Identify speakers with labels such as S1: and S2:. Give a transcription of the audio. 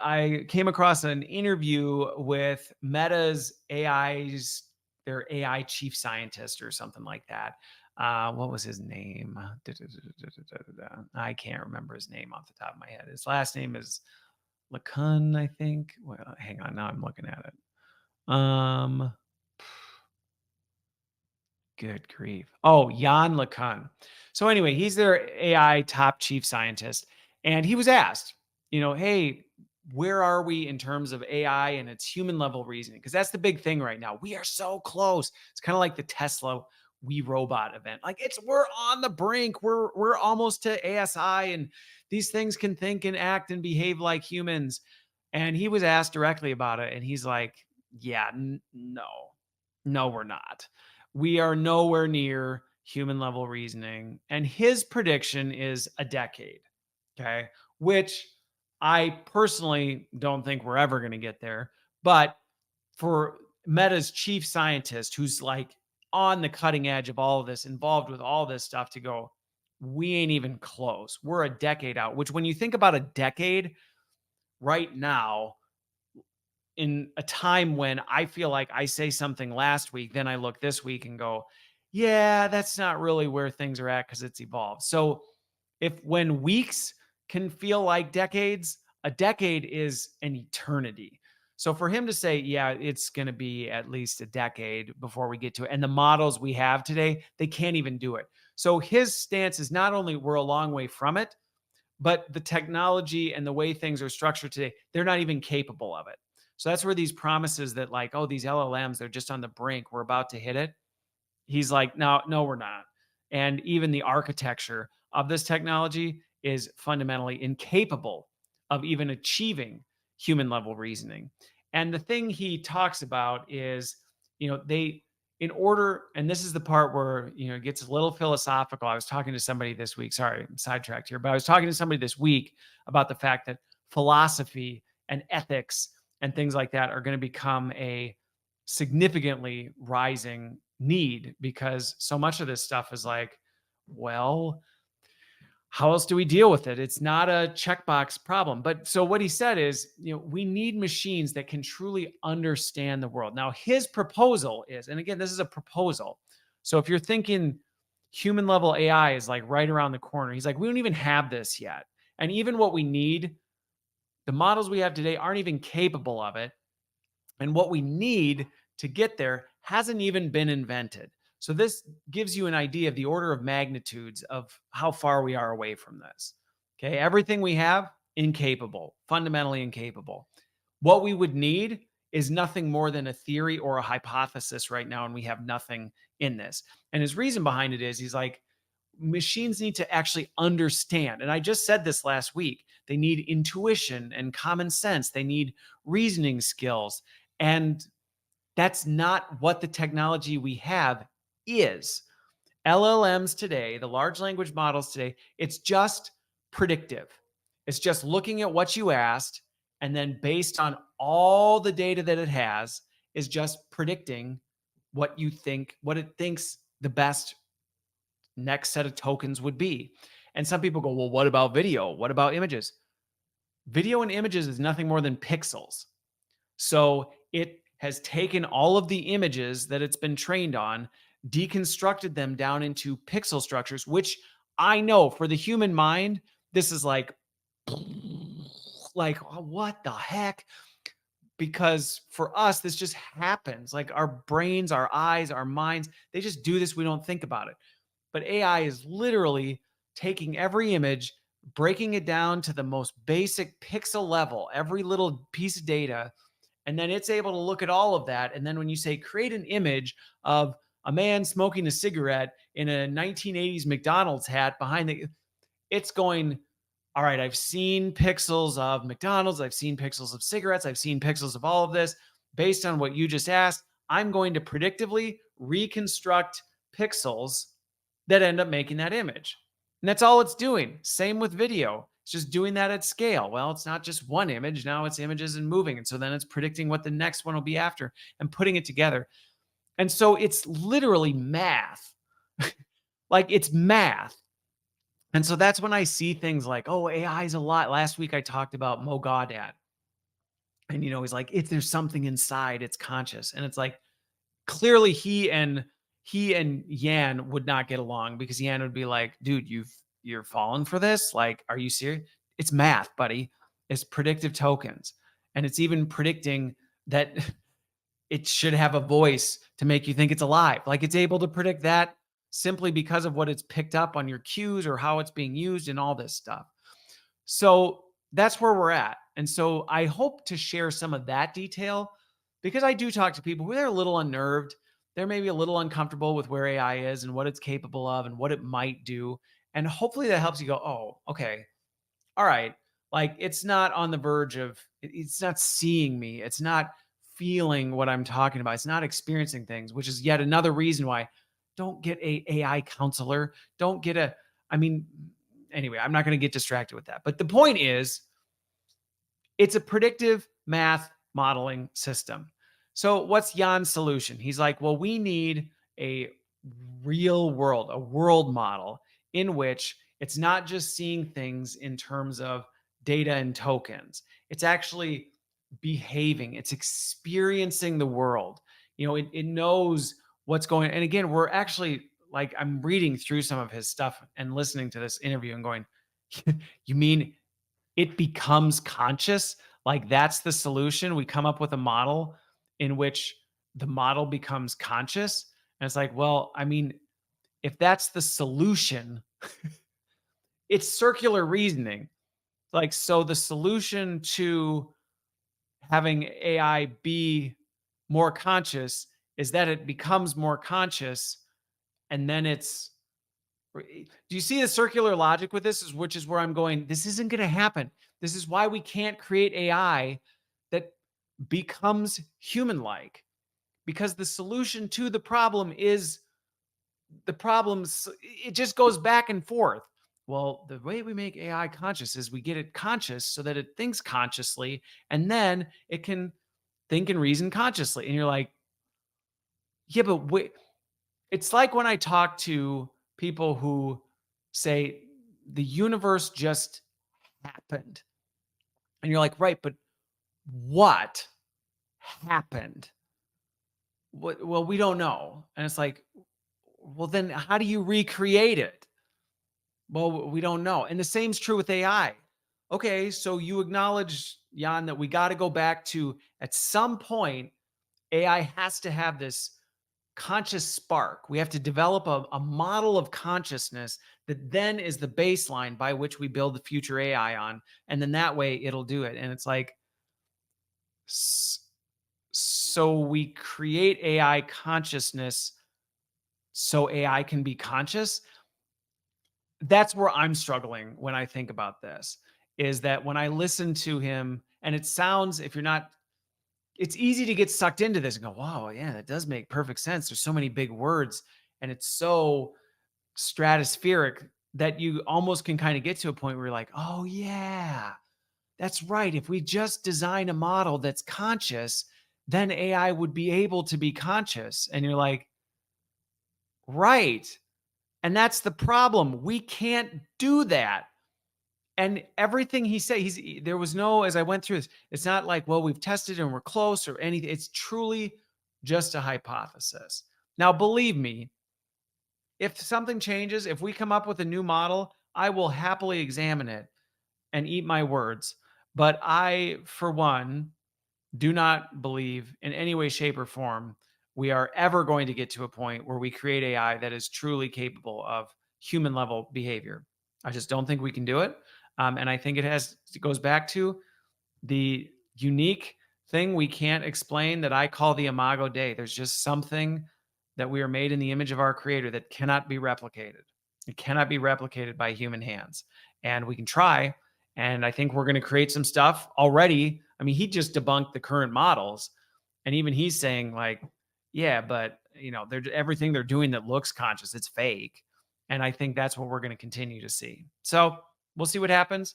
S1: I came across an interview with Meta's their AI chief scientist or something like that. What was his name? I can't remember his name off the top of my head. His last name is Lecun, I think. Well, hang on, now I'm looking at it. Good grief. Oh, Yann Lecun. So anyway, he's their AI top chief scientist, and he was asked, hey, where are we in terms of AI and its human level reasoning? Because that's the big thing right now. We are so close. It's kind of like the Tesla We Robot event. Like we're on the brink. We're almost to ASI, and these things can think and act and behave like humans. And he was asked directly about it, and he's like, yeah, no, we're not. We are nowhere near human level reasoning. And his prediction is a decade. Okay. Which I personally don't think we're ever going to get there. But for Meta's chief scientist, who's like on the cutting edge of all of this, involved with all this stuff, to go, we ain't even close. We're a decade out, which when you think about a decade right now, in a time when I feel like I say something last week, then I look this week and go, yeah, that's not really where things are at because it's evolved. So if when weeks can feel like decades, a decade is an eternity. So for him to say, yeah, it's going to be at least a decade before we get to it. And the models we have today, they can't even do it. So his stance is not only we're a long way from it, but the technology and the way things are structured today, they're not even capable of it. So that's where these promises that like, oh, these LLMs, they're just on the brink, we're about to hit it. He's like, no, we're not. And even the architecture of this technology is fundamentally incapable of even achieving human level reasoning. And the thing he talks about is, they, in order, and this is the part where, it gets a little philosophical. I was talking to somebody this week, sorry, I'm sidetracked here, but I was talking to somebody this week about the fact that philosophy and ethics and things like that are going to become a significantly rising need, because so much of this stuff is like, well, how else do we deal with it? It's not a checkbox problem. But so what he said is, we need machines that can truly understand the world. Now, his proposal is, and again, this is a proposal. So if you're thinking human level AI is like right around the corner, he's like, we don't even have this yet. And even what we need, the models we have today aren't even capable of it. And what we need to get there hasn't even been invented. So this gives you an idea of the order of magnitudes of how far we are away from this. Okay, everything we have, incapable, fundamentally incapable. What we would need is nothing more than a theory or a hypothesis right now, and we have nothing in this. And his reason behind it is he's like, machines need to actually understand. And I just said this last week. They need intuition and common sense. They need reasoning skills. And that's not what the technology we have is. LLMs today, the large language models today, it's just predictive. It's just looking at what you asked, and then based on all the data that it has, is just predicting what it thinks the best next set of tokens would be. And some people go, well, what about video? What about images? Video and images is nothing more than pixels. So it has taken all of the images that it's been trained on, deconstructed them down into pixel structures, which I know for the human mind, this is like what the heck? Because for us, this just happens. Like our brains, our eyes, our minds, they just do this. We don't think about it. But AI is literally taking every image, breaking it down to the most basic pixel level, every little piece of data, and then it's able to look at all of that. And then when you say create an image of a man smoking a cigarette in a 1980s McDonald's hat it's going, all right, I've seen pixels of McDonald's, I've seen pixels of cigarettes, I've seen pixels of all of this. Based on what you just asked, I'm going to predictively reconstruct pixels that end up making that image. And that's all it's doing. Same with video. It's just doing that at scale. Well, it's not just one image. Now it's images and moving. And so then it's predicting what the next one will be after and putting it together. And so it's literally math. Like it's math. And so that's when I see things like, oh, AI is a lot. Last week I talked about Mo Gaudat. And, he's like, if there's something inside, it's conscious. And it's like, clearly he and Yan would not get along because Yan would be like, dude, you're falling for this? Like, are you serious? It's math, buddy. It's predictive tokens. And it's even predicting that it should have a voice to make you think it's alive. Like it's able to predict that simply because of what it's picked up on your cues or how it's being used and all this stuff. So that's where we're at. And so I hope to share some of that detail because I do talk to people who are a little unnerved. They're maybe a little uncomfortable with where AI is and what it's capable of and what it might do. And hopefully that helps you go, oh, okay, all right. Like it's not on the verge of, it's not seeing me. It's not feeling what I'm talking about. It's not experiencing things, which is yet another reason why don't get a AI counselor. Don't get a, I mean, anyway, I'm not going to get distracted with that. But the point is, it's a predictive math modeling system. So, what's Jan's solution? He's like, well, we need a real world, a world model in which it's not just seeing things in terms of data and tokens, it's actually behaving, it's experiencing the world. It knows what's going on. And again, we're actually like, I'm reading through some of his stuff and listening to this interview and going, you mean it becomes conscious? Like that's the solution. We come up with a model in which the model becomes conscious. And it's like, well, I mean, if that's the solution, it's circular reasoning. Like, so the solution to having AI be more conscious is that it becomes more conscious and then it's, do you see the circular logic with this? Which is where I'm going, this isn't going to happen. This is why we can't create AI that becomes human like, because the solution to the problem is the problems. It just goes back and forth. Well, the way we make AI conscious is we get it conscious so that it thinks consciously and then it can think and reason consciously. And you're like, yeah, but wait, it's like when I talk to people who say the universe just happened. And you're like, right, but what happened? What, well, we don't know. And it's like, well, then how do you recreate it? Well, we don't know. And the same's true with AI. Okay, so you acknowledge, Jan, that we got to go back to at some point, AI has to have this conscious spark. We have to develop a model of consciousness that then is the baseline by which we build the future AI on. And then that way it'll do it. And it's like, so we create AI consciousness so AI can be conscious. That's where I'm struggling when I think about this, is that when I listen to him, and it sounds, if you're not, it's easy to get sucked into this and go, wow, yeah, that does make perfect sense. There's so many big words and it's so stratospheric that you almost can kind of get to a point where you're like, oh, yeah, that's right. If we just design a model that's conscious, then AI would be able to be conscious. And you're like, right. And that's the problem. We can't do that. And everything he said, there was no, as I went through this, it's not like, well, we've tested and we're close or anything. It's truly just a hypothesis. Now, believe me, if something changes, if we come up with a new model, I will happily examine it and eat my words. But I, for one, do not believe in any way, shape, or form we are ever going to get to a point where we create AI that is truly capable of human level behavior. I just don't think we can do it. And I think it goes back to the unique thing we can't explain that I call the imago Dei. There's just something that we are made in the image of our creator that cannot be replicated. It cannot be replicated by human hands. And we can try. And I think we're going to create some stuff already. I mean, he just debunked the current models. And even he's saying, like, yeah, but they're everything they're doing that looks conscious, it's fake. And I think that's what we're going to continue to see. So we'll see what happens.